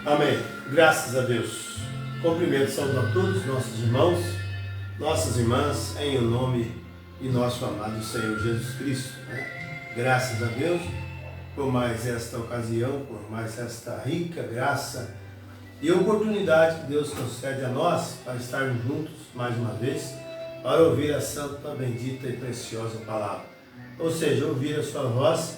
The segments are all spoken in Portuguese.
Amém. Graças a Deus. Cumprimento, saúde a todos, nossos irmãos, nossas irmãs, em o nome de nosso amado Senhor Jesus Cristo. Graças a Deus por mais esta ocasião, por mais esta rica graça e oportunidade que Deus concede a nós para estarmos juntos mais uma vez, para ouvir a santa, bendita e preciosa palavra. Ou seja, ouvir a sua voz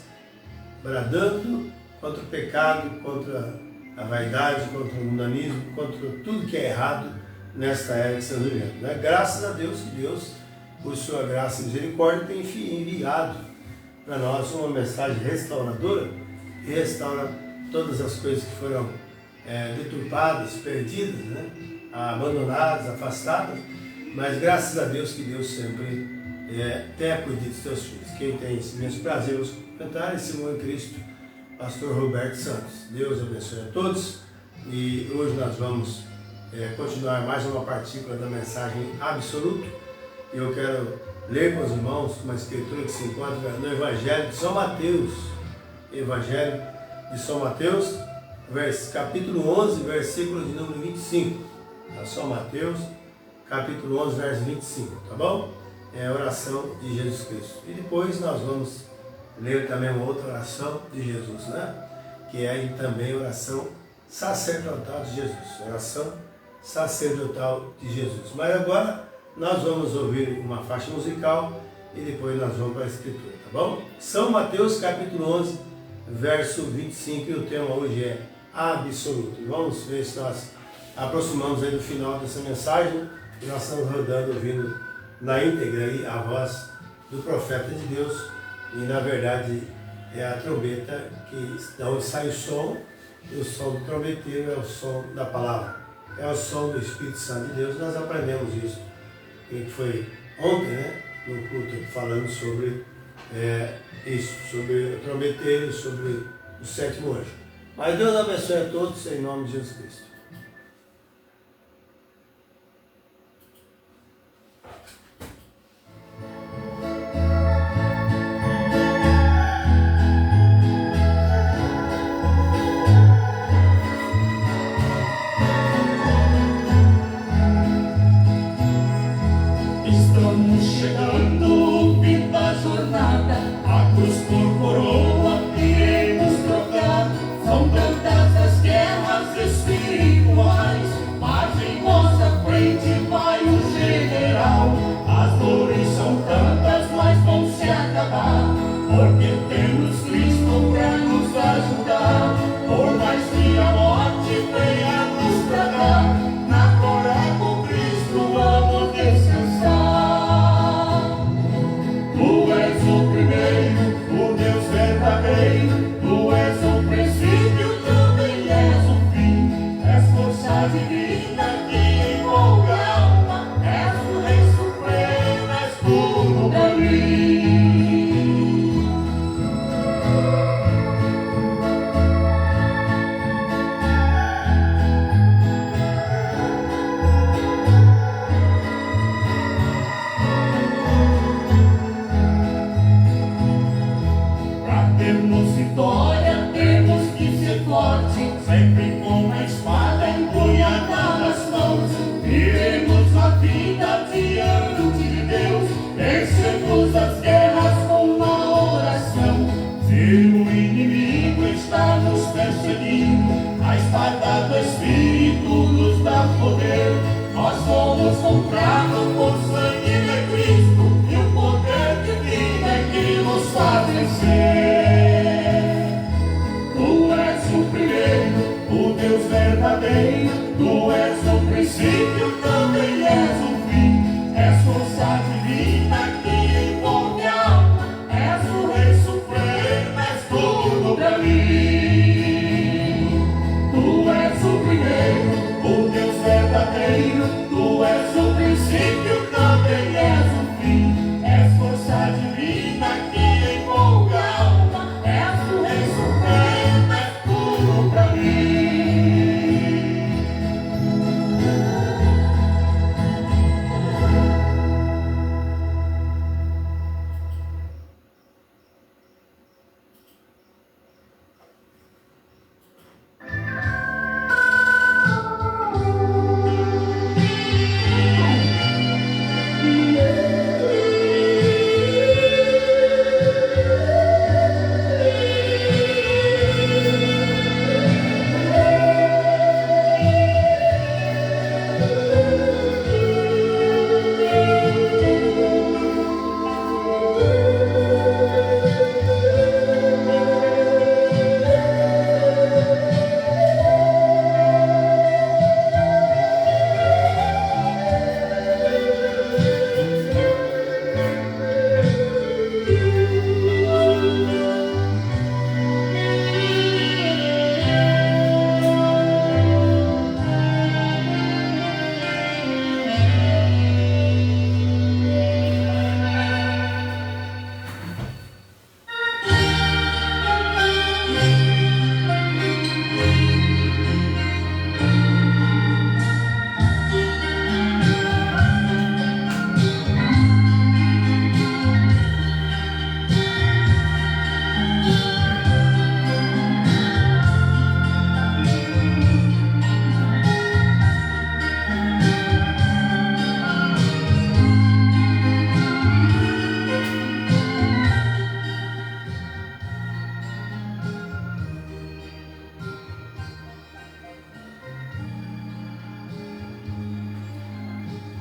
bradando contra o pecado, contra a vaidade, contra o mundanismo, contra tudo que é errado nesta era que estamos vivendo. Graças a Deus que Deus, por sua graça e misericórdia, tem enviado para nós uma mensagem restauradora que restaura todas as coisas que foram deturpadas, perdidas, abandonadas, afastadas, mas graças a Deus que Deus sempre tem a cuidar dos seus filhos. Quem tem esse imenso prazer nos comentar é esse irmão em Cristo, Pastor Roberto Santos. Deus abençoe a todos e hoje nós vamos continuar mais uma partícula da mensagem absoluta. Eu quero ler com os irmãos uma escritura que se encontra no Evangelho de São Mateus. Evangelho de São Mateus, capítulo 11, versículo de número 25. São Mateus, capítulo 11, verso 25, tá bom? É a oração de Jesus Cristo. E depois nós vamos ler também uma outra oração de Jesus, que é também a oração sacerdotal de Jesus. Oração sacerdotal de Jesus. Mas agora nós vamos ouvir uma faixa musical e depois nós vamos para a Escritura, tá bom? São Mateus capítulo 11, verso 25, e o tema hoje é absoluto. E vamos ver se nós aproximamos aí do final dessa mensagem e nós estamos rodando, ouvindo na íntegra aí a voz do profeta de Deus. E na verdade é a trombeta da onde sai o som, e o som do trombeteiro é o som da palavra, é o som do Espírito Santo de Deus. Nós aprendemos isso, que foi ontem, no culto, falando sobre isso, sobre o trombeteiro, sobre o sétimo anjo. Mas Deus abençoe a todos em nome de Jesus Cristo. Coroa iremos trocar, são tantas as guerras, espíritos. vida diante de Deus, vencemos as guerras com uma oração. Se o inimigo está nos perseguindo, a espada do Espírito nos dá poder. Nós somos comprados por sangue de Cristo, e o poder divino é que nos faz vencer. Tu és o primeiro, o Deus verdadeiro, tu és o princípio, também és o fim. És força divina que envolve a alma, és o Rei Supremo, és tudo pra mim. Tu és o primeiro, o Deus verdadeiro, tu és o princípio, também és o fim. És força divina que envolve a alma, és o Rei Supremo, és tudo pra mim.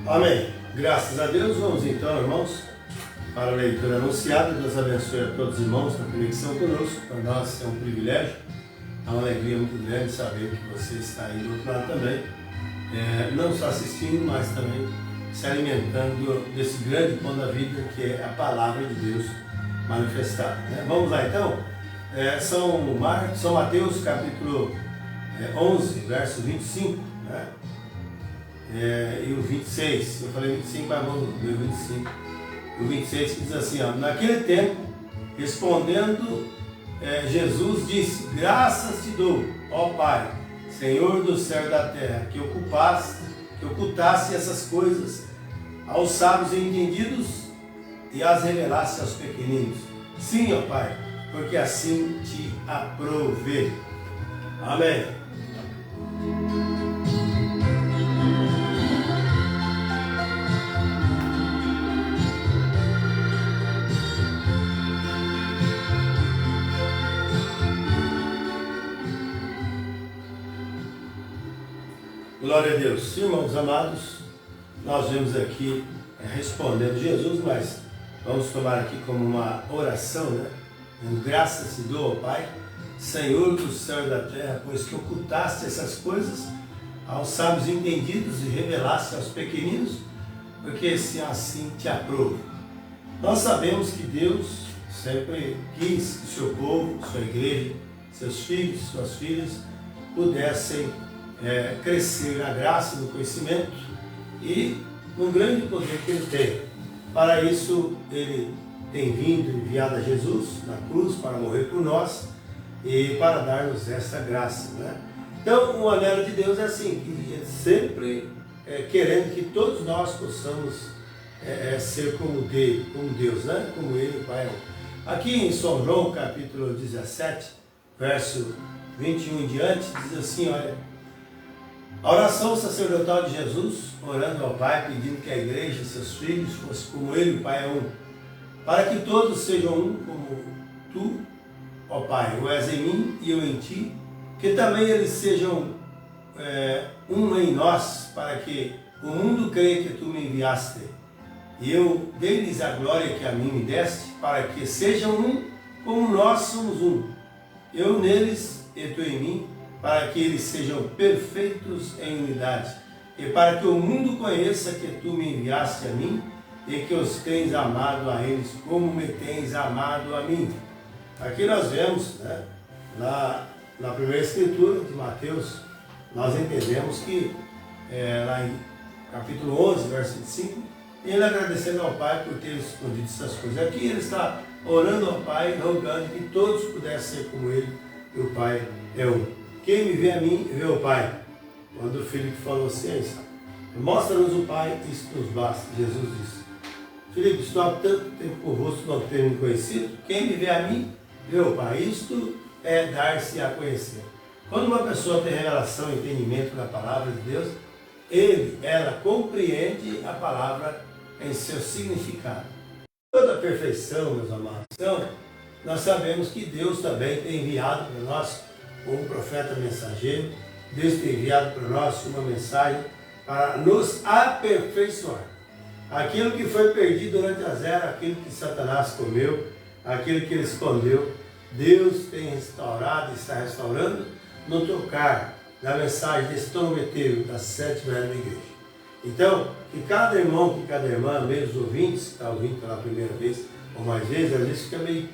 Amém. Graças a Deus. Vamos então, irmãos, para a leitura anunciada. Deus abençoe a todos os irmãos na conexão conosco. Para nós é um privilégio, é uma alegria muito grande saber que você está aí do outro lado também, não só assistindo, mas também se alimentando desse grande pão da vida que é a palavra de Deus manifestada. Vamos lá então. São Mateus capítulo 11, verso 25, e o 26, eu falei 25, mas vamos ver o 25. O 26 que diz assim, naquele tempo, respondendo, Jesus disse: graças te dou, ó Pai, Senhor do céu e da terra, que ocultasse essas coisas aos sábios e entendidos e as revelasse aos pequeninos. Sim, ó Pai, porque assim te aprovei. Amém. Glória a Deus. Irmãos amados, nós vemos aqui respondendo Jesus, mas vamos tomar aqui como uma oração, Graças te dou, ó Pai, Senhor do céu e da terra, pois que ocultaste essas coisas aos sábios entendidos e revelaste aos pequeninos, porque assim te aprovo. Nós sabemos que Deus sempre quis que o seu povo, sua igreja, seus filhos, suas filhas, pudessem crescer na graça, no conhecimento e no grande poder que Ele tem. Para isso, Ele tem vindo, enviado a Jesus na cruz para morrer por nós e para dar-nos essa graça. Então, o anelo de Deus é assim, que é sempre querendo que todos nós possamos ser como Deus, como Ele, o Pai. Aqui em São João, capítulo 17, verso 21 em diante, diz assim, olha: A oração sacerdotal de Jesus, orando ao Pai, pedindo que a igreja e seus filhos fossem como Ele, o Pai é um, para que todos sejam um como Tu, ó Pai, o és em mim e eu em Ti, que também eles sejam um em nós, para que o mundo creia que Tu me enviaste. E eu dei-lhes a glória que a mim me deste, para que sejam um como nós somos um. Eu neles e Tu em mim, para que eles sejam perfeitos em unidade, e para que o mundo conheça que Tu me enviaste a mim, e que os tens amado a eles como me tens amado a mim. Aqui nós vemos, né, na primeira escritura de Mateus, nós entendemos que, lá em capítulo 11, verso 25, ele agradecendo ao Pai por ter escondido essas coisas. Aqui ele está orando ao Pai, rogando que todos pudessem ser como ele, e o Pai é um. Quem me vê a mim, vê o Pai. Quando o Filipe falou assim, mostra-nos o Pai, isso nos basta. Jesus disse, Filipe, estou há tanto tempo convosco, não tenho me conhecido. Quem me vê a mim, vê o Pai. Isto é dar-se a conhecer. Quando uma pessoa tem revelação e entendimento da palavra de Deus, ela compreende a palavra em seu significado. Toda a perfeição, meus amados. Então, nós sabemos que Deus também tem enviado para nós um profeta mensageiro. Deus tem enviado para nós uma mensagem para nos aperfeiçoar. Aquilo que foi perdido durante as eras, aquilo que Satanás comeu, aquilo que ele escondeu, Deus tem restaurado e está restaurando no tocar da mensagem desse trombetero das 7 velhas da igreja. Então, que cada irmão, que cada irmã, mesmo os ouvintes, que está ouvindo pela primeira vez ou mais vezes, às vezes fica meio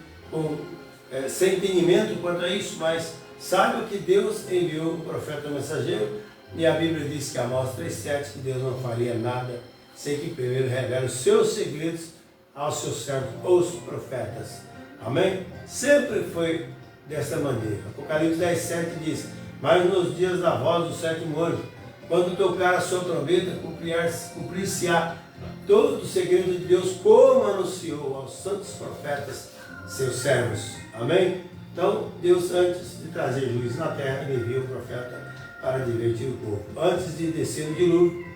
sem entendimento quanto a isso, mas sabe que Deus enviou um profeta mensageiro, e a Bíblia diz que Amós 3,7 que Deus não faria nada sem que primeiro revele os seus segredos aos seus servos, os profetas. Amém? Sempre foi dessa maneira. Apocalipse 10,7 diz, mas nos dias da voz do sétimo anjo, quando tocar a sua trombeta, cumprir-se-á todo o segredo de Deus, como anunciou aos santos profetas, seus servos. Amém? Então, Deus, antes de trazer juízo na terra, ele enviou o profeta para divertir o povo. Antes de descer o dilúvio,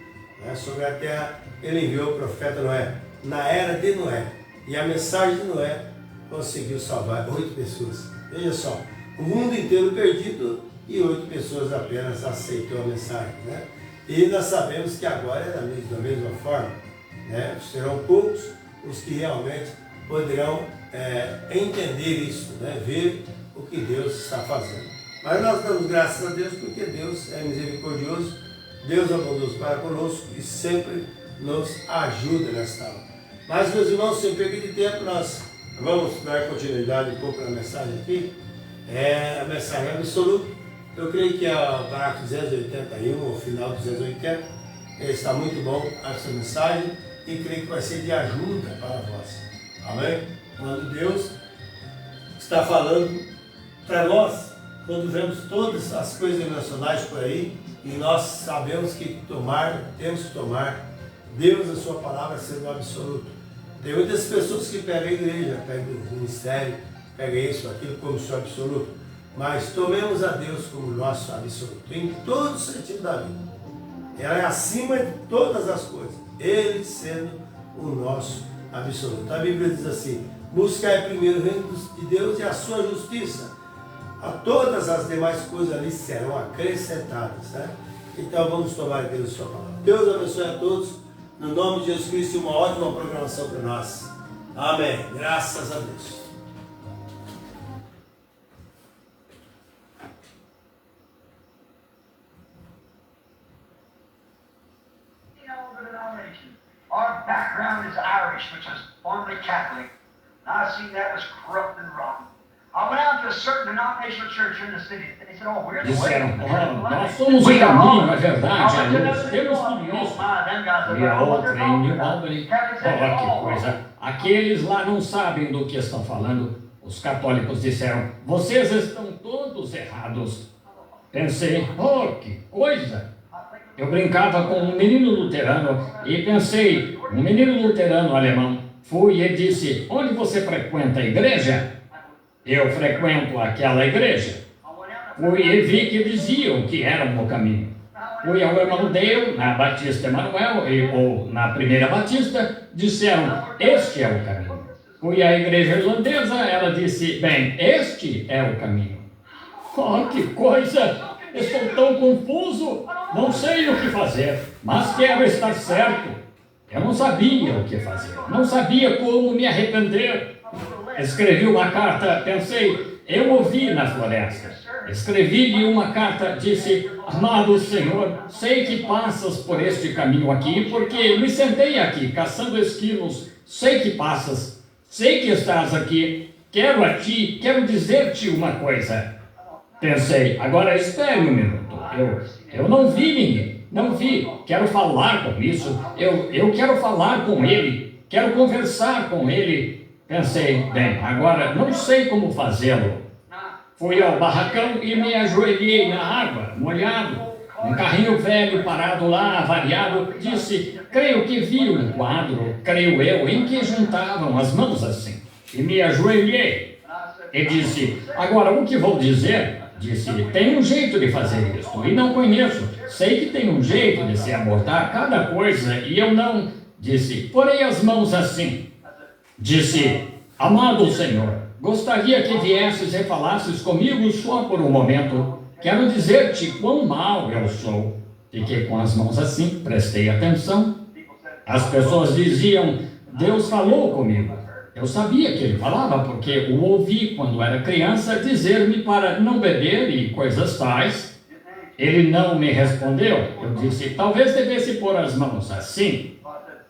né, sobre a terra, ele enviou o profeta Noé, na era de Noé. E a mensagem de Noé conseguiu salvar 8 pessoas. Veja só, o mundo inteiro perdido e 8 pessoas apenas aceitou a mensagem. Né? E nós sabemos que agora é da mesma forma. Né? Serão poucos os que realmente poderão entender isso, né? Ver o que Deus está fazendo. Mas nós damos graças a Deus porque Deus é misericordioso, Deus é bondoso para conosco e sempre nos ajuda nesta hora. Mas, meus irmãos, sem perda de tempo, nós vamos dar continuidade um pouco na mensagem aqui. A mensagem absoluta. Eu creio que é o parágrafo 281, o final do 280, está muito bom essa mensagem e creio que vai ser de ajuda para vós. Amém? Quando Deus está falando para nós, quando vemos todas as coisas nacionais por aí, e nós sabemos que temos que tomar Deus, a sua palavra, sendo absoluto. Tem muitas pessoas que pegam a igreja, pegam o ministério, pegam isso, aquilo como seu absoluto. Mas tomemos a Deus como nosso absoluto, em todo o sentido da vida. Ela é acima de todas as coisas, Ele sendo o nosso absoluto. A Bíblia diz assim, buscai primeiro o reino de Deus e a sua justiça. A todas as demais coisas ali serão acrescentadas. Né? Então vamos tomar Deus a sua palavra. Deus abençoe a todos. No nome de Jesus Cristo, uma ótima programação para nós. Amém. Graças a Deus. Our background is Irish, which was formerly Catholic. Now I see that was corrupt and rotten. I went out to a certain denominational church here in the city. They said, oh, we're the way. Disseram, nós somos o caminho, a verdade, a luz. Temos tudo isso. E a outra em New Albany. Olha que coisa. Aqueles lá não sabem do que estão falando. Os católicos disseram, vocês estão todos errados. Pensei, oh, que coisa. Eu brincava com um menino luterano e pensei, um menino luterano alemão. Fui e disse, onde você frequenta a igreja? Eu frequento aquela igreja. Fui e vi que diziam que eram o caminho. Fui ao irmão Dale, na Batista Emanuel, ou na Primeira Batista, disseram, este é o caminho. Fui à igreja irlandesa, ela disse, bem, este é o caminho. Oh, que coisa! Estou tão confuso, não sei o que fazer, mas quero estar certo. Eu não sabia o que fazer, não sabia como me arrepender. Escrevi uma carta, pensei, eu ouvi na floresta. Escrevi-lhe uma carta, disse, amado Senhor, sei que passas por este caminho aqui, porque me sentei aqui, caçando esquilos, sei que passas, sei que estás aqui, quero dizer-te uma coisa. Pensei, agora espere um minuto, eu não vi ninguém, não vi, quero falar com isso, eu quero falar com ele, quero conversar com ele. Pensei, bem, agora não sei como fazê-lo. Fui ao barracão e me ajoelhei na água, molhado. Um carrinho velho parado lá, avariado, disse, creio que vi um quadro, creio eu, em que juntavam as mãos assim. E me ajoelhei. E disse, agora o que vou dizer? Disse, tem um jeito de fazer isso, e não conheço. Sei que tem um jeito de se abordar cada coisa, e eu não. Disse, porei as mãos assim. Disse, amado Senhor, gostaria que viesses e falasses comigo só por um momento. Quero dizer-te quão mal eu sou. Fiquei com as mãos assim, prestei atenção. As pessoas diziam, Deus falou comigo. Eu sabia que ele falava, porque o ouvi quando era criança dizer-me para não beber e coisas tais. Ele não me respondeu. Eu disse, talvez devesse pôr as mãos assim.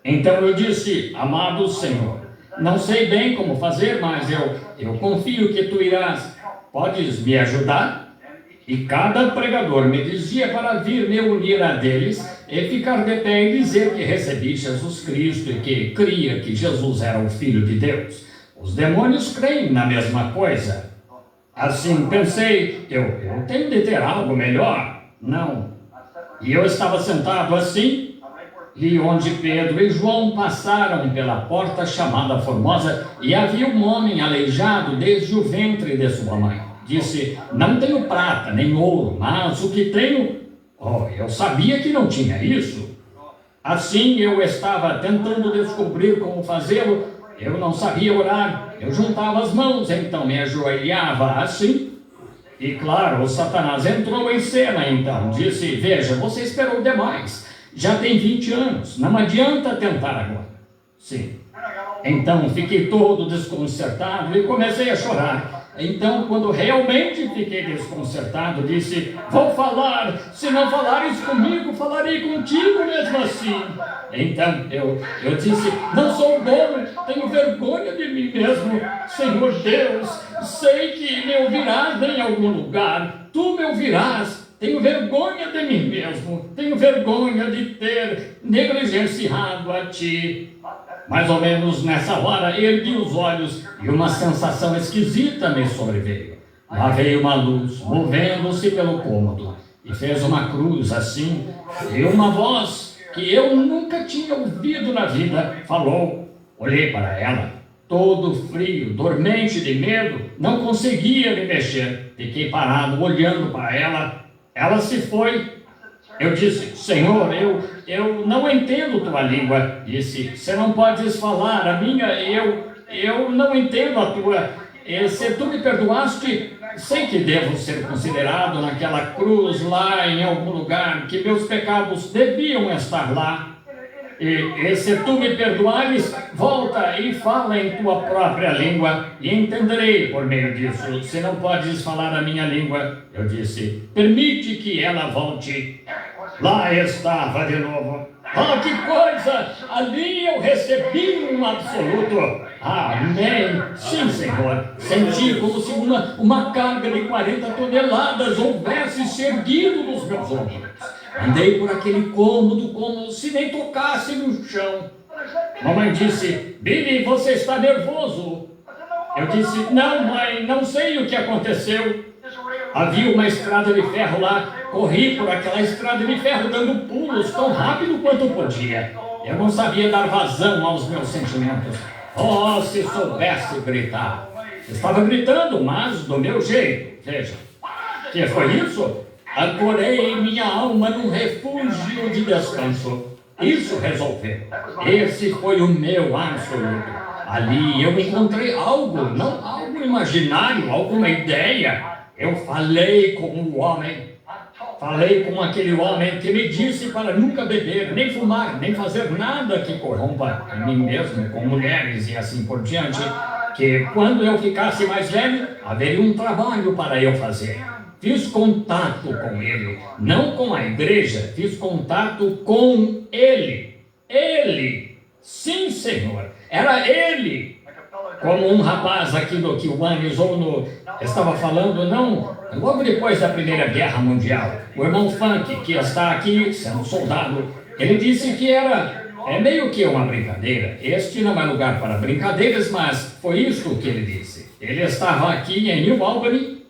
Então eu disse, amado Senhor, não sei bem como fazer, mas eu confio que tu irás. Podes me ajudar? E cada pregador me dizia para vir me unir a deles e ficar de pé e dizer que recebi Jesus Cristo e que cria que Jesus era o Filho de Deus. Os demônios creem na mesma coisa. Assim pensei, eu tenho de ter algo melhor. Não. E eu estava sentado assim, e onde Pedro e João passaram pela porta chamada Formosa, e havia um homem aleijado desde o ventre de sua mãe. Disse, não tenho prata nem ouro, mas o que tenho... Oh, eu sabia que não tinha isso. Assim eu estava tentando descobrir como fazê-lo. Eu não sabia orar. Eu juntava as mãos, então me ajoelhava assim. E claro, o Satanás entrou em cena então. Disse, veja, você esperou demais. Já tem 20 anos, não adianta tentar agora. Sim. Então fiquei todo desconcertado e comecei a chorar. Então, quando realmente fiquei desconcertado, disse, vou falar, se não falares comigo, falarei contigo mesmo assim. Então, eu disse, não sou bom, tenho vergonha de mim mesmo. Senhor Deus, sei que me ouvirás em algum lugar, tu me ouvirás. Tenho vergonha de mim mesmo, tenho vergonha de ter negligenciado a ti. Mais ou menos nessa hora, ergui os olhos e uma sensação esquisita me sobreveio. Lá veio uma luz, movendo-se pelo cômodo, e fez uma cruz assim, e uma voz que eu nunca tinha ouvido na vida falou. Olhei para ela, todo frio, dormente de medo, não conseguia me mexer. Fiquei parado, olhando para ela. Ela se foi. Eu disse, Senhor, eu não entendo tua língua. Disse, você não podes falar a minha, eu não entendo a tua. Se tu me perdoaste, sei que devo ser considerado naquela cruz lá em algum lugar, que meus pecados deviam estar lá. E se tu me perdoares, volta e fala em tua própria língua, e entenderei por meio disso. Se não podes falar a minha língua, eu disse, permite que ela volte. Lá estava de novo. Oh, que coisa! Ali eu recebi um absoluto. Amém. Sim, Senhor. Senti como se uma carga de 40 toneladas houvesse se erguido nos meus ombros. Andei por aquele cômodo como se nem tocasse no chão. Mamãe disse, Billy, você está nervoso. Eu disse, não, mãe, não sei o que aconteceu. Havia uma estrada de ferro lá. Corri por aquela estrada de ferro dando pulos tão rápido quanto podia. Eu não sabia dar vazão aos meus sentimentos. Oh, se soubesse gritar. Estava gritando, mas do meu jeito. Veja. Que foi isso? Ancorei minha alma num refúgio de descanso. Isso resolveu. Esse foi o meu absoluto. Ali eu encontrei algo, não algo imaginário, alguma ideia. Eu falei com o homem. Falei com aquele homem que me disse para nunca beber, nem fumar, nem fazer nada que corrompa a mim mesmo, com mulheres e assim por diante, que quando eu ficasse mais velho, haveria um trabalho para eu fazer. Fiz contato com ele, não com a igreja, fiz contato com ele. Ele, sim, Senhor, era ele. Como um rapaz aqui do que o Anis estava falando, não, logo depois da Primeira Guerra Mundial, o irmão Funk, que está aqui sendo soldado, ele disse que é meio que uma brincadeira. Este não é lugar para brincadeiras, mas foi isso que ele disse. Ele estava aqui em New Albany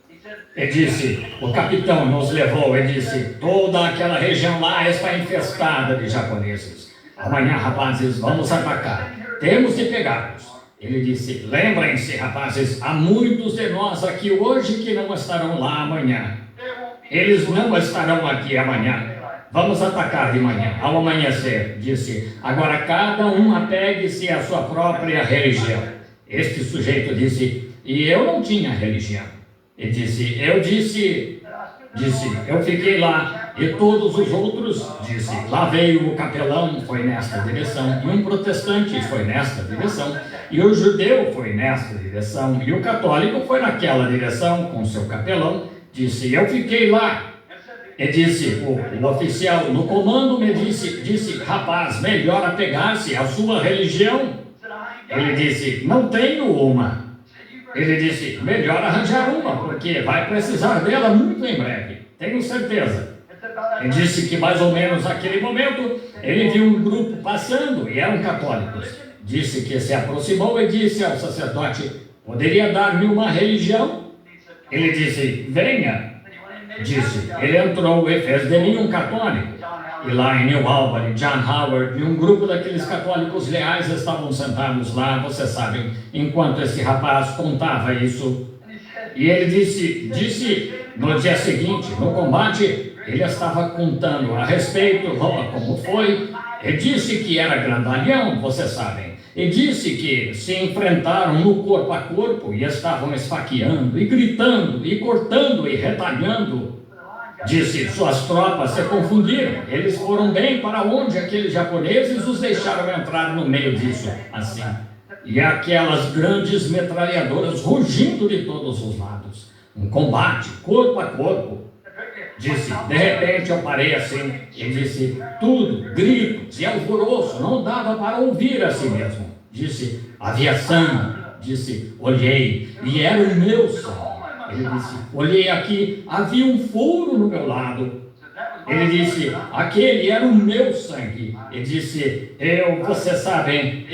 e disse, o capitão nos levou e disse, toda aquela região lá está infestada de japoneses. Amanhã, rapazes, vamos atacar. Temos de pegá-los. Ele disse, lembrem-se, rapazes, há muitos de nós aqui hoje que não estarão lá amanhã. Eles não estarão aqui amanhã. Vamos atacar de manhã, ao amanhecer. Disse, agora cada um apegue-se à sua própria religião. Este sujeito disse, e eu não tinha religião. E disse, eu fiquei lá, e todos os outros, disse, lá veio o capelão, foi nesta direção, e um protestante foi nesta direção, e o judeu foi nesta direção, e o católico foi naquela direção, com seu capelão, disse, eu fiquei lá. E disse, o oficial no comando me disse, rapaz, melhor apegar-se à sua religião. Ele disse, não tenho uma. Ele disse, melhor arranjar uma, porque vai precisar dela muito em breve, tenho certeza. Ele disse que mais ou menos naquele momento, ele viu um grupo passando e eram católicos. Disse que se aproximou e disse ao sacerdote, poderia dar-me uma religião? Ele disse, venha. Disse, ele entrou e fez de mim um católico. E lá em New Albany, John Howard e um grupo daqueles católicos leais estavam sentados lá, vocês sabem, enquanto esse rapaz contava isso. E ele disse no dia seguinte, no combate, ele estava contando a respeito, como foi, e disse que era grandalhão, vocês sabem. E disse que se enfrentaram no corpo a corpo e estavam esfaqueando, e gritando, e cortando, e retalhando. Disse, suas tropas se confundiram, eles foram bem para onde aqueles japoneses os deixaram entrar no meio disso, assim. E aquelas grandes metralhadoras rugindo de todos os lados. Um combate, corpo a corpo. Disse, de repente eu parei assim, e disse, tudo, gritos e alvoroço, não dava para ouvir a si mesmo. Disse, havia sangue. Disse, olhei, e era o meu sangue. Ele disse, olhei aqui, havia um furo no meu lado. Ele disse, aquele era o meu sangue. Ele disse, vocês sabem,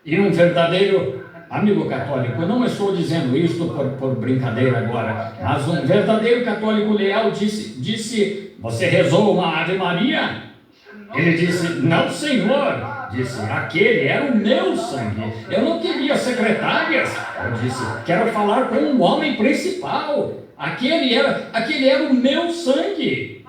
e um verdadeiro amigo católico, eu não estou dizendo isto por brincadeira agora, mas um verdadeiro católico leal disse, você rezou uma Ave Maria? Ele disse, não, senhor. Disse, aquele era o meu sangue. Eu não queria secretárias. Eu disse, quero falar com o homem principal. Aquele era o meu sangue.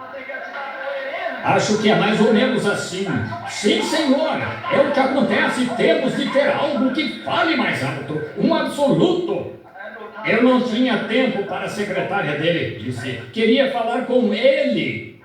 Acho que é mais ou menos assim. Sim, senhor, é o que acontece. Temos de ter algo que fale mais alto. Um absoluto. Eu não tinha tempo para a secretária dele. Disse, queria falar com ele.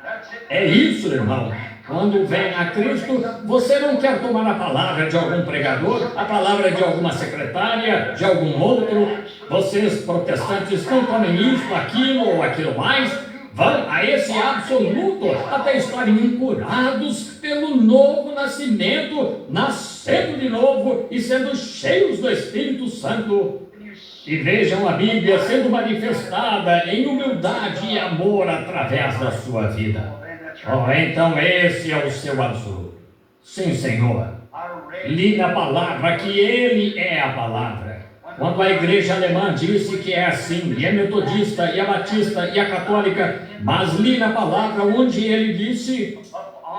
É isso, irmão. Quando vem a Cristo, você não quer tomar a palavra de algum pregador, a palavra de alguma secretária, de algum outro. Vocês, protestantes, não tomem isso, aquilo ou aquilo mais. Vão a esse absoluto até estarem curados pelo novo nascimento, nascendo de novo e sendo cheios do Espírito Santo. E vejam a Bíblia sendo manifestada em humildade e amor através da sua vida. Oh, então esse é o seu absoluto. Sim, Senhor. Li na palavra que Ele é a palavra. Quando a igreja alemã disse que é assim, e a metodista, e a batista, e a católica, mas li na palavra onde Ele disse,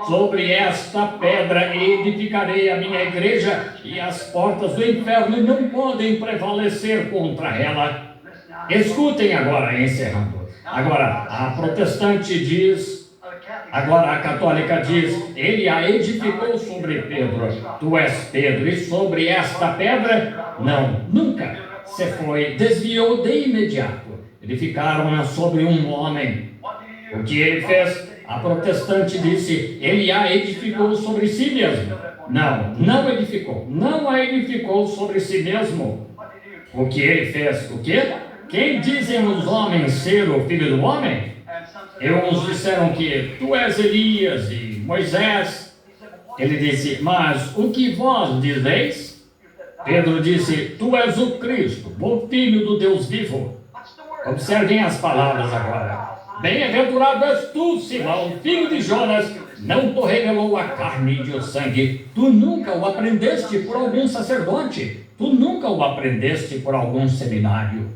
sobre esta pedra edificarei a minha igreja, e as portas do inferno não podem prevalecer contra ela. Escutem agora, encerrando. Agora, a protestante diz, agora a católica diz, ele a edificou sobre Pedro. Tu és Pedro, e sobre esta pedra, não, nunca se foi, desviou de imediato. Edificaram-na sobre um homem. O que ele fez? A protestante disse, ele a edificou sobre si mesmo. Não, não edificou. Não a edificou sobre si mesmo. O que ele fez? O quê? Quem dizem os homens ser o filho do homem? E uns disseram que tu és Elias e Moisés. Ele disse, mas o que vós dizeis? Pedro disse, tu és o Cristo, o Filho do Deus vivo. Observem as palavras agora. Bem-aventurado és tu, Simão, filho de Jonas, não te revelou a carne e o sangue. Tu nunca o aprendeste por algum sacerdote, tu nunca o aprendeste por algum seminário.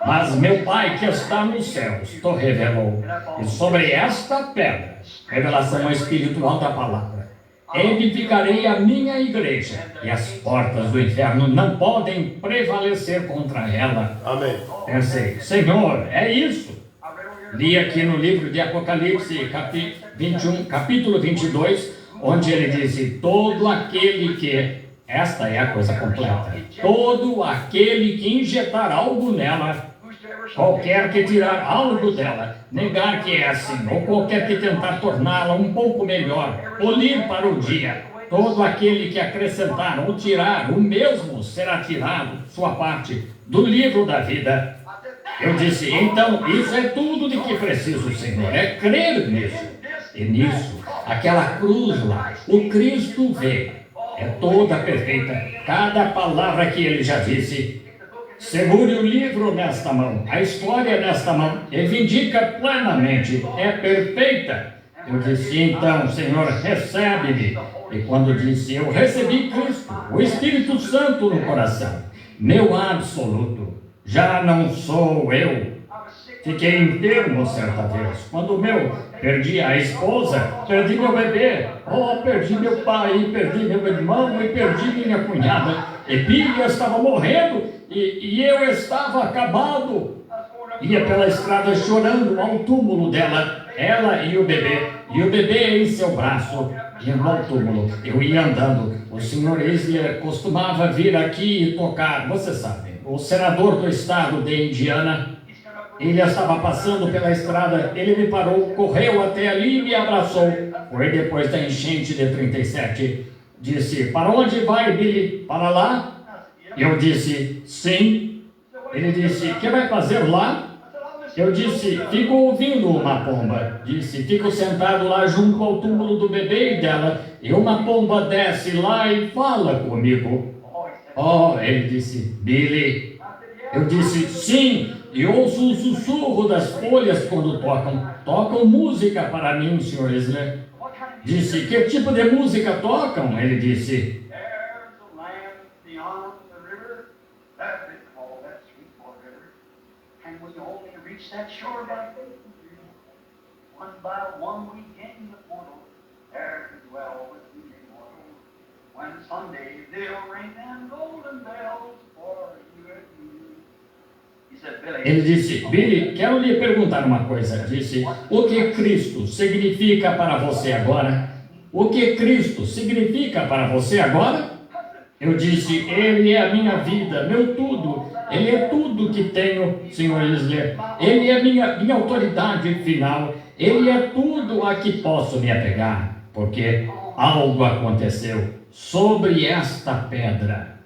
Mas meu Pai que está nos céus te revelou. E sobre esta pedra, revelação espiritual da palavra, edificarei a minha igreja, e as portas do inferno não podem prevalecer contra ela. Amém. Pensei, Senhor, é isso. Li aqui no livro de Apocalipse, capítulo 22, onde ele disse, todo aquele que, esta é a coisa completa, todo aquele que injetar algo nela, qualquer que tirar algo dela, negar que é assim, ou qualquer que tentar torná-la um pouco melhor, polir para o dia, todo aquele que acrescentar ou tirar, o mesmo será tirado, sua parte, do livro da vida. Eu disse, então, isso é tudo de que preciso, Senhor, é crer nisso. E nisso, aquela cruz lá, o Cristo vê, é toda perfeita, cada palavra que ele já disse. Segure o livro nesta mão, a história nesta mão, e vindica plenamente, é perfeita. Eu disse, então, Senhor, recebe-me. E quando disse, eu recebi Cristo, o Espírito Santo no coração, meu absoluto, já não sou eu. Fiquei enfermo certa vez, quando perdi a esposa, perdi meu bebê, perdi meu pai, perdi meu irmão e perdi minha cunhada. E Bíblia estava morrendo e eu estava acabado. Ia pela estrada chorando ao túmulo dela, ela e o bebê em seu braço, indo ao túmulo. Eu ia andando, o senhor Isler costumava vir aqui e tocar, você sabe, o senador do estado de Indiana. Ele estava passando pela estrada, ele me parou, correu até ali e me abraçou. Foi depois da enchente de 37. Disse, para onde vai, Billy? Para lá? Eu disse, sim. Ele disse, o que vai fazer lá? Eu disse, fico ouvindo uma pomba. Disse, fico sentado lá junto ao túmulo do bebê e dela, e uma pomba desce lá e fala comigo. Ele disse, Billy. Eu disse, sim. E ouço o sussurro das folhas quando tocam música para mim, Sr. Isler. Disse, que tipo de música tocam? Ele disse, ele disse, Billy, quero lhe perguntar uma coisa. Disse, o que Cristo significa para você agora? O que Cristo significa para você agora? Eu disse, Ele é a minha vida, meu tudo. Ele é tudo que tenho, Sr. Isler. Ele é minha autoridade final. Ele é tudo a que posso me apegar. Porque algo aconteceu sobre esta pedra.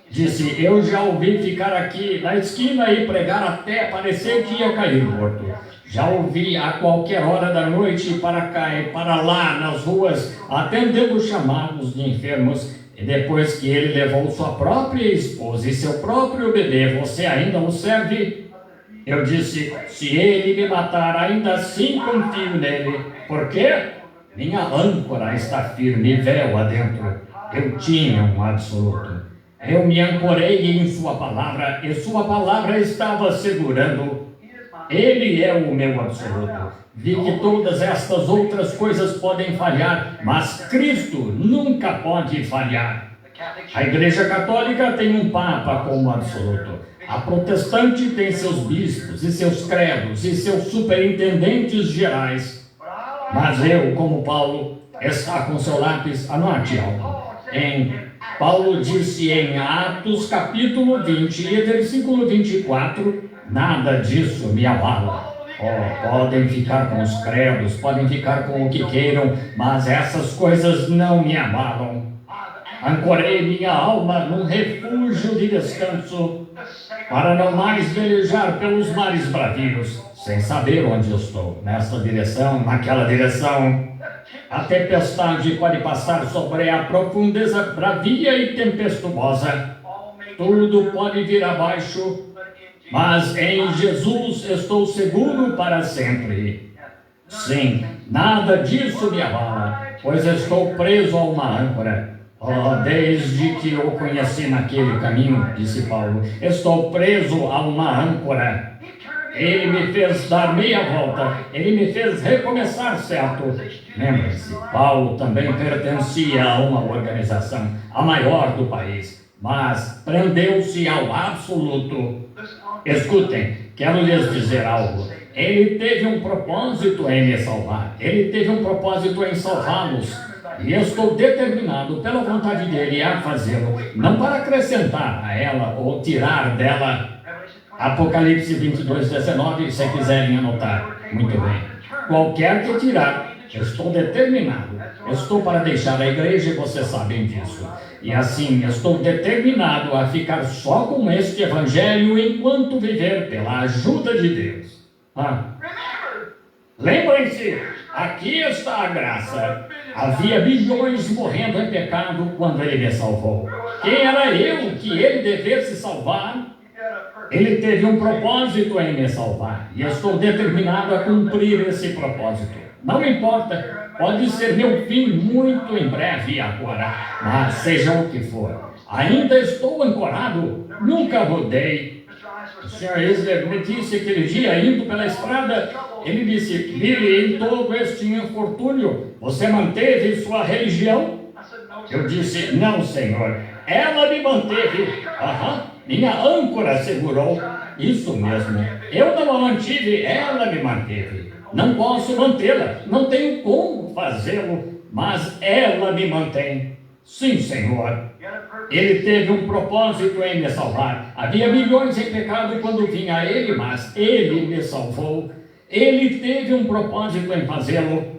Disse, eu já ouvi ficar aqui na esquina e pregar até parecer que ia cair morto. Já ouvi a qualquer hora da noite para cá e para lá nas ruas, atendendo chamados de enfermos. E depois que ele levou sua própria esposa e seu próprio bebê, você ainda o serve? Eu disse, se ele me matar, ainda assim confio nele. Por quê? Minha âncora está firme, véu adentro. Eu tinha um absoluto. Eu me ancorei em sua palavra e sua palavra estava segurando. Ele é o meu absoluto. Vi que todas estas outras coisas podem falhar, mas Cristo nunca pode falhar. A Igreja Católica tem um Papa como absoluto. A protestante tem seus bispos e seus credos e seus superintendentes gerais. Mas eu, como Paulo, está com seu lápis, anote algo. Paulo disse em Atos capítulo 20 e versículo 24, nada disso me abala. Podem ficar com os credos, podem ficar com o que queiram, mas essas coisas não me abalam. Ancorei minha alma num refúgio de descanso, para não mais velejar pelos mares bravios, sem saber onde estou, nesta direção, naquela direção. A tempestade pode passar sobre a profundeza bravia e tempestuosa. Tudo pode vir abaixo, mas em Jesus estou seguro para sempre. Sim, nada disso me abala, pois estou preso a uma âncora. Desde que eu conheci naquele caminho, disse Paulo, estou preso a uma âncora. Ele me fez dar meia volta, ele me fez recomeçar certo. Lembre-se, Paulo também pertencia a uma organização, a maior do país, mas prendeu-se ao absoluto. Escutem, quero lhes dizer algo. Ele teve um propósito em me salvar, ele teve um propósito em salvá-los. E estou determinado pela vontade dele a fazê-lo, não para acrescentar a ela ou tirar dela. Apocalipse 22, 19, se quiserem anotar. Muito bem. Qualquer que tirar, estou determinado. Estou para deixar a igreja e vocês sabem disso. E assim, estou determinado a ficar só com este evangelho enquanto viver pela ajuda de Deus. Lembrem-se, aqui está a graça. Havia bilhões morrendo em pecado quando ele me salvou. Quem era eu que ele devesse salvar? Ele teve um propósito em me salvar, e estou determinado a cumprir esse propósito. Não importa, pode ser meu fim muito em breve agora, mas seja o que for, ainda estou ancorado, nunca rodei. O Sr. Isler me disse aquele dia, indo pela estrada, ele disse, Billy, em todo este infortúnio, você manteve sua religião? Eu disse, não, Senhor, ela me manteve. Minha âncora segurou. Isso mesmo, eu não a mantive, ela me manteve. Não posso mantê-la, não tenho como fazê-lo, mas ela me mantém. Sim, Senhor. Ele teve um propósito em me salvar. Havia milhões em pecado quando vinha a ele, mas ele me salvou. Ele teve um propósito em fazê-lo.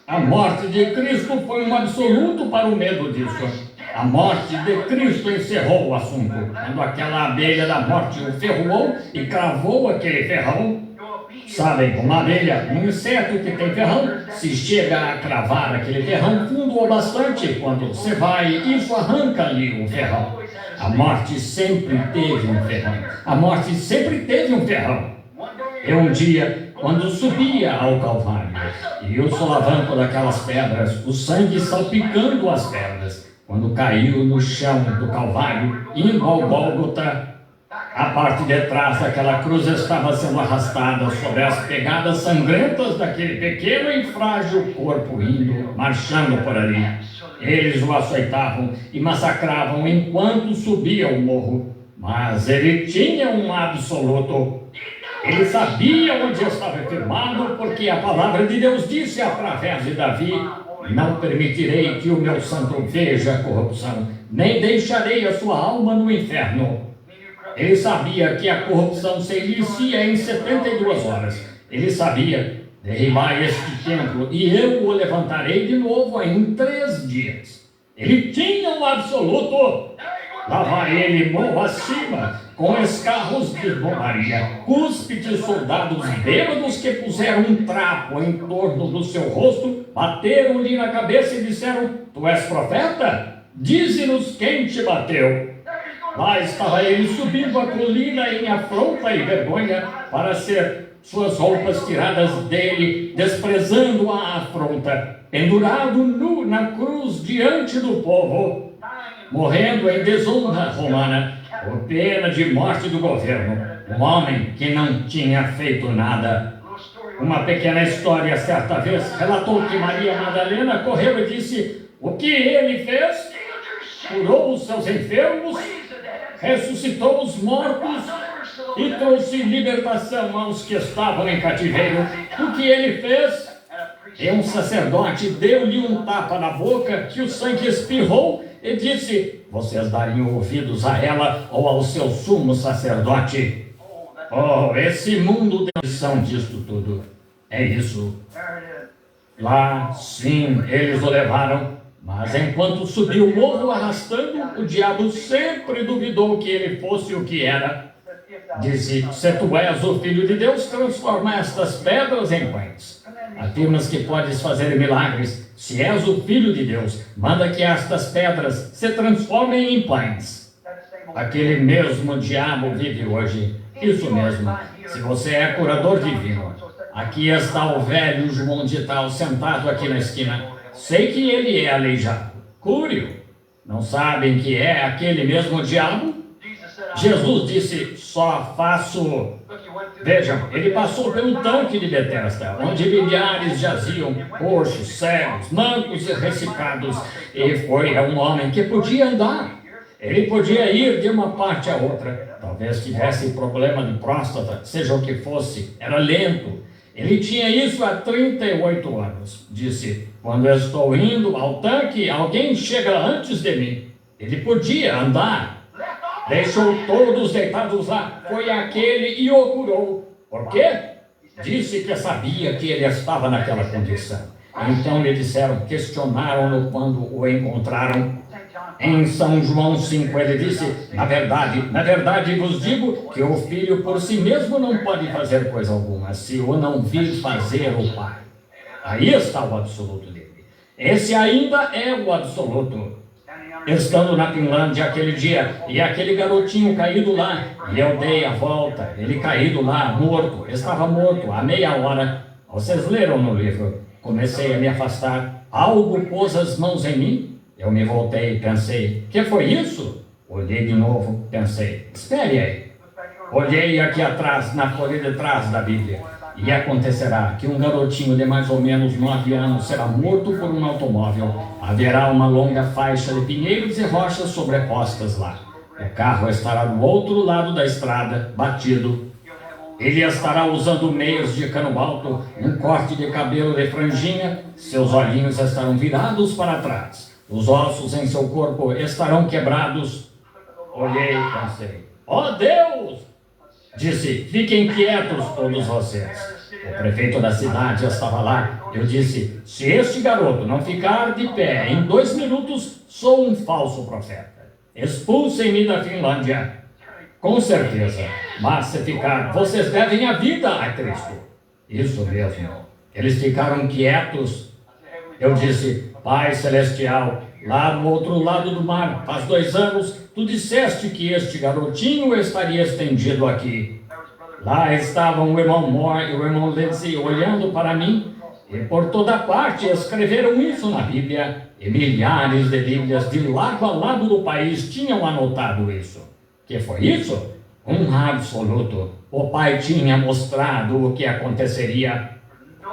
A morte de Cristo foi um absoluto para o medo disso. A morte de Cristo encerrou o assunto. Quando aquela abelha da morte o ferrou e cravou aquele ferrão, sabem, uma abelha, um inseto que tem ferrão, se chega a cravar aquele ferrão fundo o bastante, quando você vai, isso arranca-lhe o ferrão. A morte sempre teve um ferrão. A morte sempre teve um ferrão. E um dia, quando subia ao Calvário, e o solavanco daquelas pedras, o sangue salpicando as pedras, quando caiu no chão do Calvário, indo ao Gólgota, a parte de trás daquela cruz estava sendo arrastada sobre as pegadas sangrentas daquele pequeno e frágil corpo indo, marchando por ali. Eles o açoitavam e massacravam enquanto subia o morro, mas ele tinha um absoluto. Ele sabia onde estava firmado, porque a palavra de Deus disse através de Davi, não permitirei que o meu santo veja a corrupção, nem deixarei a sua alma no inferno. Ele sabia que a corrupção se inicia em 72 horas. Ele sabia, derribai este templo e eu o levantarei de novo em 3 dias. Ele tinha um absoluto. Lá vai ele morro acima, com escarros de bombaria, cuspe de soldados bêbados que puseram um trapo em torno do seu rosto, bateram-lhe na cabeça e disseram, tu és profeta? Dize-nos quem te bateu. Lá estava ele subindo a colina em afronta e vergonha para ser suas roupas tiradas dele, desprezando a afronta, pendurado nu na cruz diante do povo, morrendo em desonra romana, por pena de morte do governo, um homem que não tinha feito nada. Uma pequena história certa vez relatou que Maria Madalena correu e disse, o que ele fez? Curou os seus enfermos, ressuscitou os mortos e trouxe libertação aos que estavam em cativeiro. O que ele fez? E um sacerdote deu-lhe um tapa na boca, que o sangue espirrou, e disse: vocês dariam ouvidos a ela ou ao seu sumo sacerdote? Oh, esse mundo tem lição disto tudo. É isso. Lá, sim, eles o levaram, mas enquanto subiu o morro arrastando, o diabo sempre duvidou que ele fosse o que era. Disse: se tu és o Filho de Deus, transforma estas pedras em pães. Afirmas que podes fazer milagres. Se és o Filho de Deus, manda que estas pedras se transformem em pães. Aquele mesmo diabo vive hoje. Isso mesmo. Se você é curador divino, aqui está o velho João de Tal sentado aqui na esquina. Sei que ele é aleijado. Cure-o. Não sabem que é aquele mesmo diabo? Jesus disse: só faço. Vejam, ele passou pelo tanque de Betesda, onde milhares jaziam, coxos, cegos, mancos e ressecados, e foi a um homem que podia andar. Ele podia ir de uma parte a outra. Talvez tivesse problema de próstata, seja o que fosse, era lento. Ele tinha isso há 38 anos. Disse: quando eu estou indo ao tanque, alguém chega antes de mim. Ele podia andar. Deixou todos deitados lá. Foi aquele e o curou. Por quê? Disse que sabia que ele estava naquela condição. Então lhe disseram, questionaram-no quando o encontraram. Em São João 5 ele disse: na verdade vos digo que o Filho por si mesmo não pode fazer coisa alguma, se o não vir fazer o Pai. Aí está o absoluto dele. Esse ainda é o absoluto. Estando na Finlândia aquele dia, e aquele garotinho caído lá, e eu dei a volta, ele caído lá, morto, estava morto, há meia hora. Vocês leram no livro. Comecei a me afastar, algo pôs as mãos em mim, eu me voltei e pensei: que foi isso? Olhei de novo, pensei: espere aí. Olhei aqui atrás, na folha de trás da Bíblia, e acontecerá que um garotinho de mais ou menos 9 anos será morto por um automóvel. Haverá uma longa faixa de pinheiros e rochas sobrepostas lá. O carro estará do outro lado da estrada, batido. Ele estará usando meias de cano alto, um corte de cabelo de franjinha, seus olhinhos estarão virados para trás. Os ossos em seu corpo estarão quebrados. Olhei e pensei: ó Deus! Disse: fiquem quietos todos vocês. O prefeito da cidade estava lá. Eu disse: se este garoto não ficar de pé em 2 minutos, sou um falso profeta. Expulsem-me da Finlândia. Com certeza. Mas se ficar, vocês devem a vida a Cristo. Isso mesmo. Eles ficaram quietos. Eu disse: Pai Celestial, lá no outro lado do mar, faz 2 anos, tu disseste que este garotinho estaria estendido aqui. Lá estavam o irmão Moore e o irmão Lindsay olhando para mim, e por toda parte escreveram isso na Bíblia, e milhares de Bíblias de lado a lado do país tinham anotado isso. Que foi isso? Um absoluto. O Pai tinha mostrado o que aconteceria.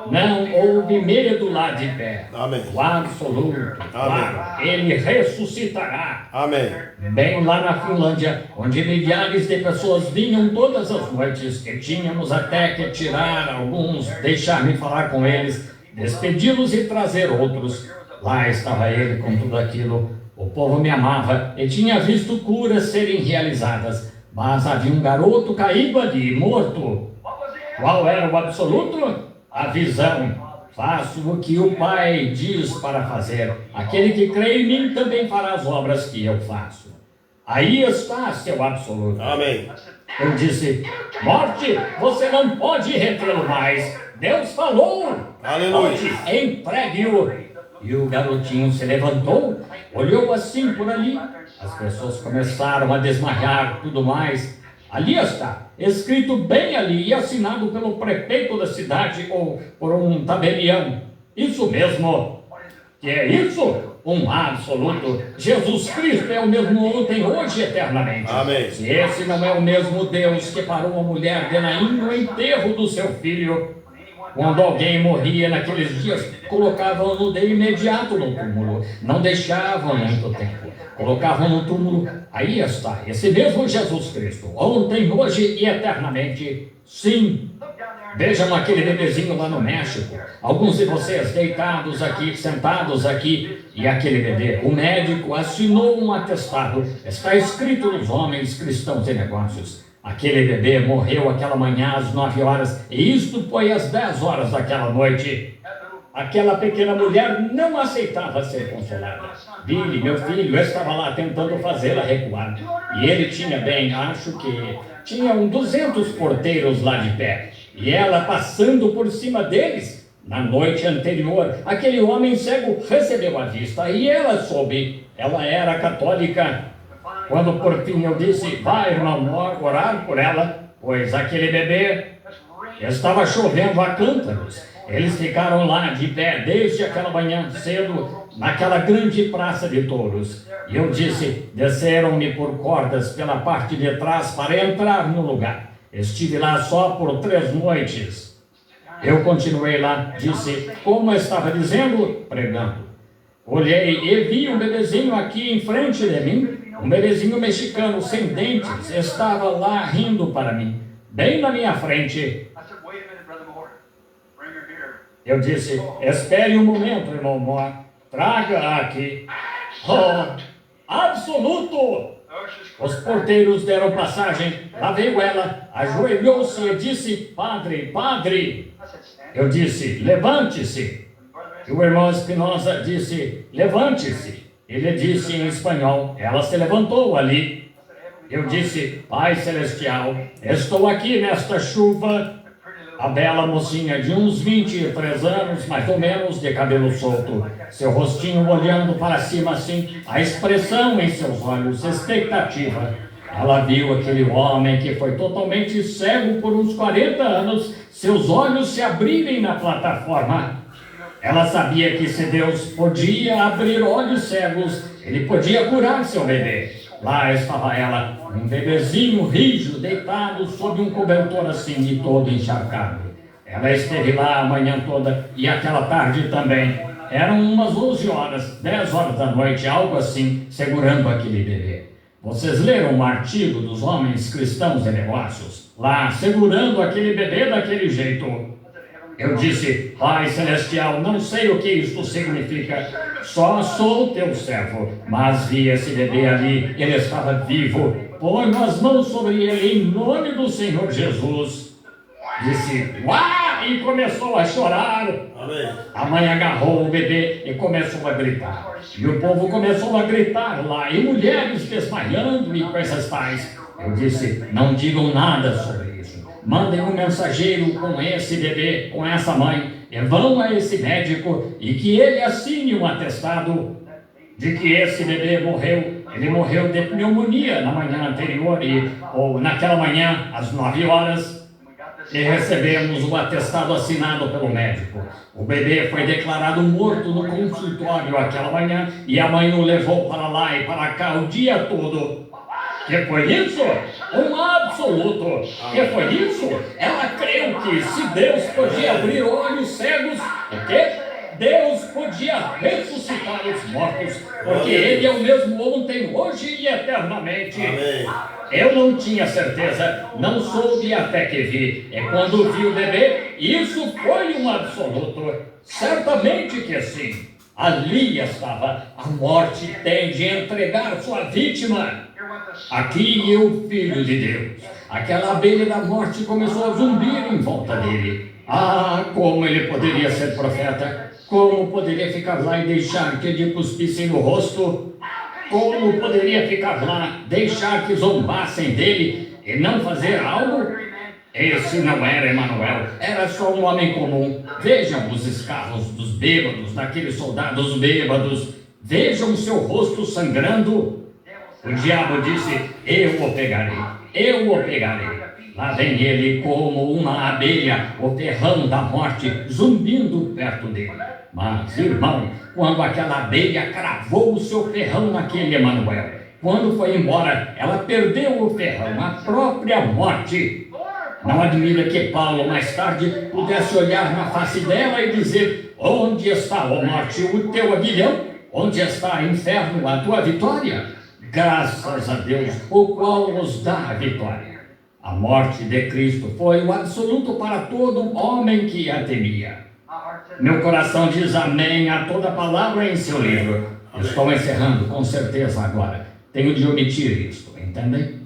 Não houve medo lá de pé. Amém. O absoluto. Claro, ele ressuscitará. Amém. Bem lá na Finlândia, onde milhares de pessoas vinham todas as noites, e tínhamos até que tirar alguns, deixar-me falar com eles, despedi-los e trazer outros. Lá estava ele com tudo aquilo. O povo me amava e tinha visto curas serem realizadas, mas havia um garoto caído ali, morto. Qual era o absoluto? A visão. Faço o que o Pai diz para fazer. Aquele que crê em mim também fará as obras que eu faço. Aí está seu absoluto. Amém. Eu disse: morte, você não pode retê-lo mais. Deus falou. Aleluia. Entregue-o. E o garotinho se levantou, olhou assim por ali. As pessoas começaram a desmaiar, tudo mais. Ali está, escrito bem ali e assinado pelo prefeito da cidade ou por um tabelião. Isso mesmo. Que é isso? Um absoluto. Jesus Cristo é o mesmo ontem, hoje e eternamente. Amém. Se esse não é o mesmo Deus que parou a mulher de Naim no enterro do seu filho, Quando alguém morria naqueles dias, colocavam-no de imediato no túmulo. Não deixavam muito tempo. Colocavam no túmulo. Aí está, esse mesmo Jesus Cristo, ontem, hoje e eternamente. Sim. Vejam aquele bebezinho lá no México. Alguns de vocês deitados aqui, sentados aqui. E aquele bebê, o médico assinou um atestado. Está escrito nos Homens Cristãos e Negócios. Aquele bebê morreu aquela manhã às 9 horas. E isto foi às 10 horas daquela noite. Aquela pequena mulher não aceitava ser consolada. Billy, meu filho, estava lá tentando fazê-la recuar. E ele tinha bem, acho que tinham 200 porteiros lá de pé. E ela passando por cima deles. Na noite anterior, aquele homem cego recebeu a vista. E ela soube. Ela era católica. Quando por fim eu disse, vai, irmão, orar por ela, pois aquele bebê estava chovendo a cântaros. Eles ficaram lá de pé desde aquela manhã cedo, naquela grande praça de touros. E eu disse, desceram-me por cordas pela parte de trás para entrar no lugar. Estive lá só por 3 noites. Eu continuei lá, disse, como estava dizendo, pregando. Olhei e vi um bebezinho aqui em frente de mim, um bebezinho mexicano sem dentes, estava lá rindo para mim, bem na minha frente. Eu disse, espere um momento, irmão Moore, traga aqui. Oh, absoluto! Os porteiros deram passagem, lá veio ela, ajoelhou-se e disse, padre, padre. Eu disse, levante-se. E o irmão Espinosa disse, levante-se. Ele disse em espanhol, ela se levantou ali. Eu disse, Pai Celestial, estou aqui nesta chuva. A bela mocinha de uns 23 anos, mais ou menos, de cabelo solto, seu rostinho olhando para cima assim, a expressão em seus olhos, expectativa. Ela viu aquele homem que foi totalmente cego por uns 40 anos, seus olhos se abrirem na plataforma. Ela sabia que se Deus podia abrir olhos cegos, Ele podia curar seu bebê. Lá estava ela, um bebezinho rijo, deitado sob um cobertor assim e todo encharcado. Ela esteve lá a manhã toda e aquela tarde também. Eram umas 11 horas, 10 horas da noite, algo assim, segurando aquele bebê. Vocês leram um artigo dos Homens Cristãos e Negócios? Lá, segurando aquele bebê daquele jeito. Eu disse, Pai Celestial, não sei o que isto significa. Só sou teu servo. Mas vi esse bebê ali, ele estava vivo. Põe as mãos sobre ele em nome do Senhor Jesus. Disse, uá! E começou a chorar. Amém. A mãe agarrou o bebê e começou a gritar. E o povo começou a gritar lá. E mulheres desmaiando e coisas tais. Eu disse, não digam nada sobre isso. Mandem um mensageiro com esse bebê, com essa mãe, e vão a esse médico e que ele assine um atestado de que esse bebê morreu. Ele morreu de pneumonia na manhã anterior, ou naquela manhã, às 9 horas, e recebemos o atestado assinado pelo médico. O bebê foi declarado morto no consultório aquela manhã e a mãe o levou para lá e para cá o dia todo. Que foi isso? Um absoluto. Que foi isso? Ela creu que se Deus podia abrir olhos cegos, o quê? Deus podia ressuscitar os mortos, porque Ele é o mesmo ontem, hoje e eternamente. Amém. Eu não tinha certeza, não soube até que vi. E quando vi o bebê, isso foi um absoluto. Certamente que sim. Ali estava. A morte tem de entregar sua vítima. Aqui o Filho de Deus. Aquela abelha da morte começou a zumbir em volta dele. Ah, como ele poderia ser profeta. Como poderia ficar lá e deixar que lhe cuspissem no rosto? Como poderia ficar lá, deixar que zombassem dele e não fazer algo? Esse não era Emanuel, era só um homem comum. Vejam os escarros dos bêbados, daqueles soldados bêbados. Vejam seu rosto sangrando. O diabo disse, eu o pegarei, eu o pegarei. Lá vem ele como uma abelha, o ferrão da morte, zumbindo perto dele. Mas, irmão, quando aquela abelha cravou o seu ferrão naquele Emanuel, quando foi embora, ela perdeu o ferrão, a própria morte. Não admira que Paulo, mais tarde, pudesse olhar na face dela e dizer: onde está, ó morte, o teu aguilhão? Onde está, inferno, a tua vitória? Graças a Deus, o qual nos dá a vitória. A morte de Cristo foi o absoluto para todo homem que a temia. Meu coração diz amém a toda palavra em seu livro. Estou encerrando com certeza agora. Tenho de omitir isto, entendem?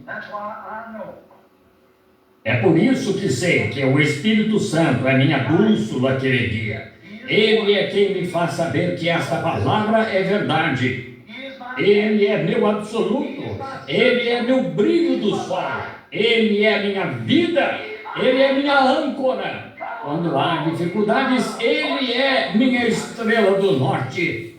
É por isso que sei que o Espírito Santo é minha bússola que me guia. Ele é quem me faz saber que esta palavra é verdade. Ele é meu absoluto. Ele é meu brilho do sol. Ele é minha vida. Ele é minha âncora. Quando há dificuldades, Ele é minha estrela do norte.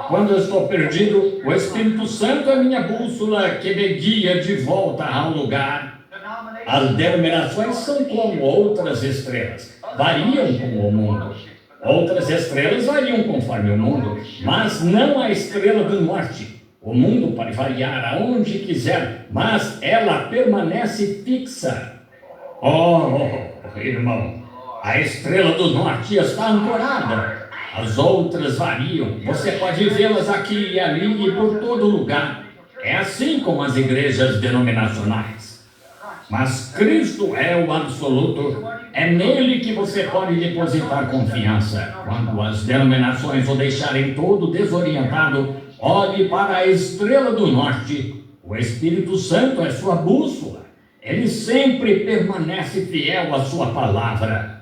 Quando eu estou perdido, o Espírito Santo é minha bússola que me guia de volta ao lugar. As denominações são como outras estrelas, variam como o mundo. Outras estrelas variam conforme o mundo, mas não a estrela do norte. O mundo pode variar aonde quiser, mas ela permanece fixa. Oh, irmão, a estrela do norte está ancorada. As outras variam. Você pode vê-las aqui e ali e por todo lugar. É assim como as igrejas denominacionais. Mas Cristo é o absoluto. É nele que você pode depositar confiança. Quando as denominações o deixarem todo desorientado, olhe para a estrela do norte. O Espírito Santo é sua bússola. Ele sempre permanece fiel à sua palavra.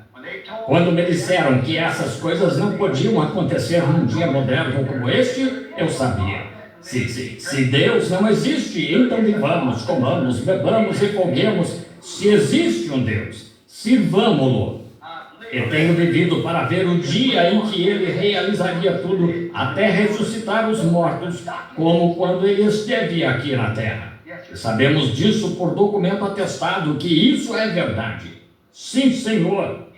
Quando me disseram que essas coisas não podiam acontecer num dia moderno como este, eu sabia. Se Deus não existe, então vivamos, comamos, bebamos e foguemos. Se existe um Deus, sirvamo-lo. Eu tenho vivido para ver o dia em que Ele realizaria tudo, até ressuscitar os mortos, como quando Ele esteve aqui na terra. Sabemos disso por documento atestado, que isso é verdade. Sim, Senhor.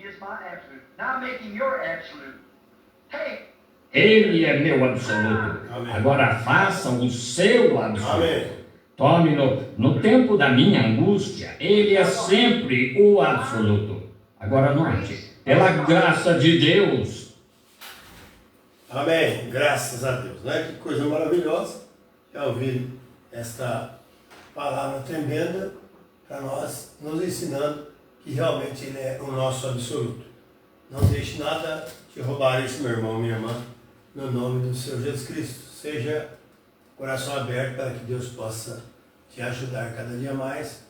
Ele é meu absoluto. Amém. Agora faça o seu absoluto. Amém. Tome no tempo da minha angústia. Ele é sempre o absoluto. Agora note, pela graça de Deus. Amém. Graças a Deus. Né? Que coisa maravilhosa. Já ouvir esta palavra tremenda para nós, nos ensinando que realmente Ele é o nosso absoluto. Não deixe nada te roubar isso, meu irmão, minha irmã. No nome do Senhor Jesus Cristo, seja coração aberto para que Deus possa te ajudar cada dia mais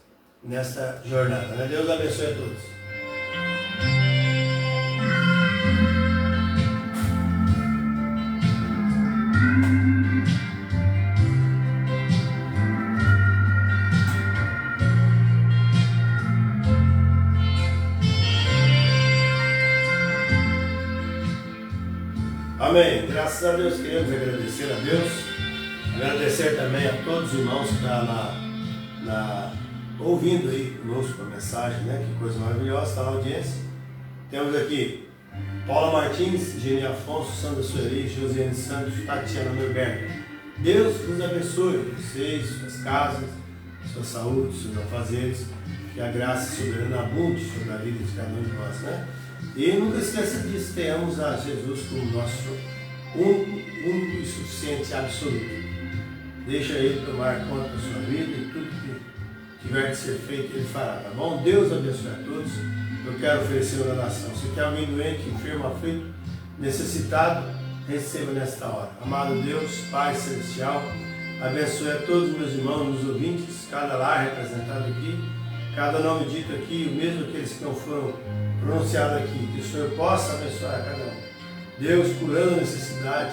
nesta jornada. Né? Deus abençoe a todos. Amém. Graças a Deus, queremos agradecer a Deus, agradecer também a todos os irmãos que estão ouvindo aí conosco a mensagem, né? Que coisa maravilhosa, está na audiência. Temos aqui Paula Martins, Geni Afonso, Sandra Sueli, Josiane Santos, Tatiana Norberto. Deus vos abençoe, vocês, suas casas, sua saúde, seus afazeres, que a graça soberana abunde sobre a vida de cada um de nós, né? E nunca esqueça disso, tenhamos a Jesus como nosso único e suficiente absoluto. Deixa Ele tomar conta da sua vida e tudo que tiver que ser feito Ele fará, tá bom? Deus abençoe a todos. Eu quero oferecer uma oração. Se tem alguém doente, enfermo, aflito, necessitado, receba nesta hora. Amado Deus, Pai Celestial, abençoe a todos os meus irmãos, meus ouvintes, cada lar representado aqui, cada nome dito aqui, mesmo aqueles que não foram pronunciados aqui, que o Senhor possa abençoar a cada um. Deus curando a necessidade,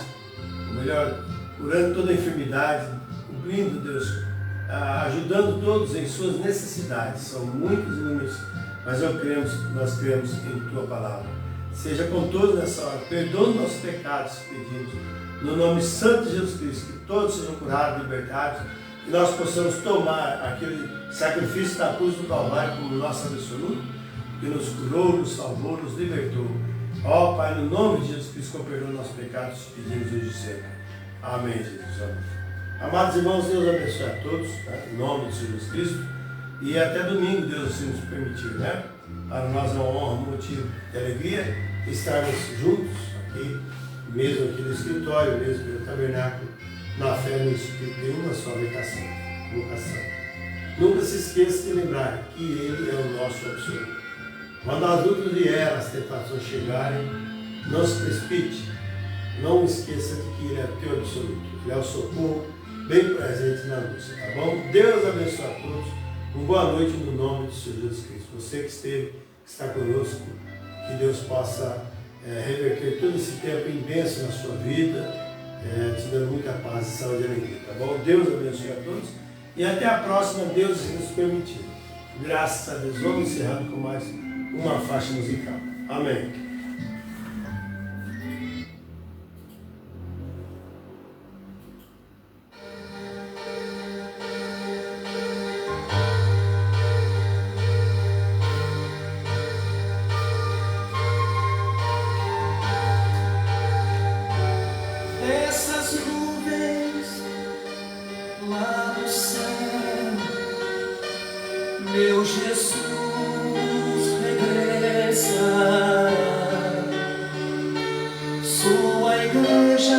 ou melhor, curando toda a enfermidade, cumprindo, Deus, ajudando todos em suas necessidades. São muitos e muitos, mas nós cremos em Tua Palavra. Seja com todos nessa hora, perdoa nossos pecados, pedimos, no nome santo de Jesus Cristo, que todos sejam curados, libertados, que nós possamos tomar aquele sacrifício da cruz do Calvário como nosso absoluto, que nos curou, nos salvou, nos libertou. Ó Pai, no nome de Jesus Cristo, com perdão dos nossos pecados, pedimos hoje sempre. Amém, Jesus. Amém. Amados irmãos, Deus abençoe a todos, tá? Em nome de Jesus Cristo. E até domingo, Deus, se nos permitir, né? Para nós é uma honra, um motivo de alegria estarmos juntos aqui, mesmo aqui no escritório, mesmo no tabernáculo, na fé no Espírito, em uma só vocação. Nunca se esqueça de lembrar que Ele é o nosso absoluto. Quando as lutas vierem, as tentações chegarem, não se precipite. Não esqueça de que Ele é o teu absoluto. Ele é o socorro bem presente na luta, tá bom? Deus abençoe a todos. Uma boa noite no nome do Senhor Jesus Cristo. Você que esteve, que está conosco, que Deus possa reverter todo esse tempo em bênção na sua vida, te dando muita paz e saúde e alegria, tá bom? Deus abençoe a todos e até a próxima, Deus nos permitir. Graças a Deus. Vamos encerrando com mais uma faixa musical. Amém. Meu Jesus regressa, sua igreja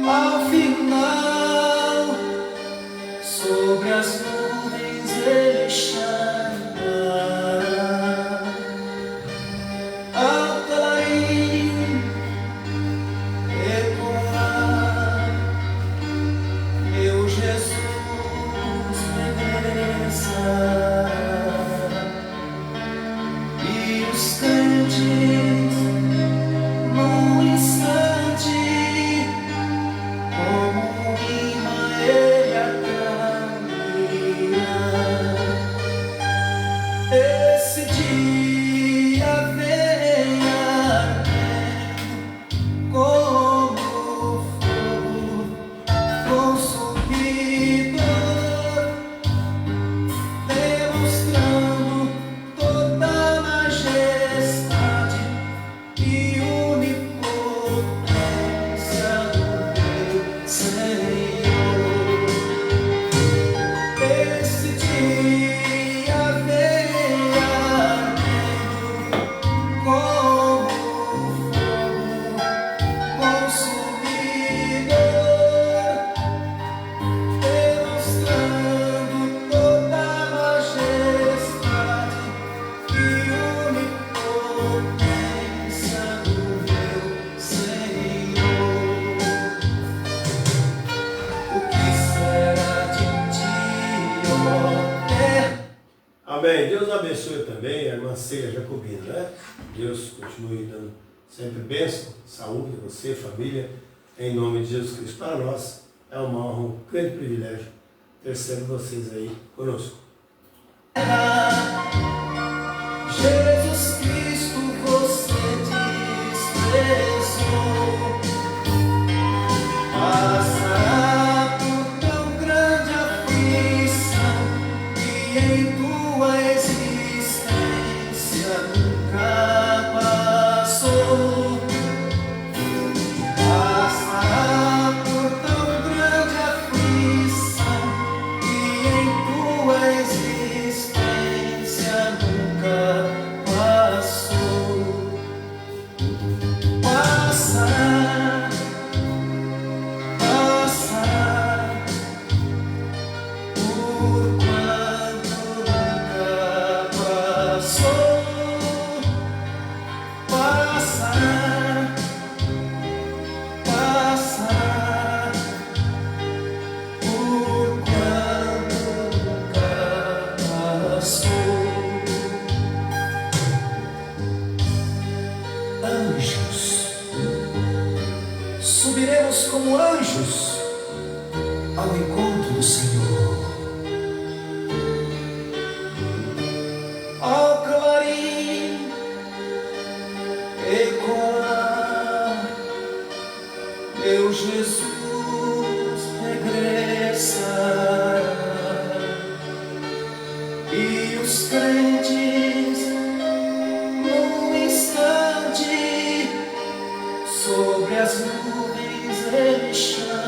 ao final, sobre as nuvens ele chama, ao clarim ecoar, meu Jesus e os crentes num instante, como um imã ele acaminha. Esse dia venha como fogo consumidor, Amém. Deus abençoe também a irmã Ceia Jacobina, né? Deus continue dando sempre bênção, saúde a você, família, em nome de Jesus Cristo. Para nós é uma honra, um grande privilégio ter sempre vocês aí conosco. Jesus Cristo, você desprezou, passará por tão grande aflição e em tua existência nunca passou. Passará por tão grande aflição e em tua existência nunca passou. Passará, passará por quanto nunca passou. Passará, passará por quanto nunca passou. Anjos, subiremos como anjos ao encontro do Senhor. Ao clarim ecoar, meu Jesus regressa e os crentes num instante sobre as nuvens ele chama.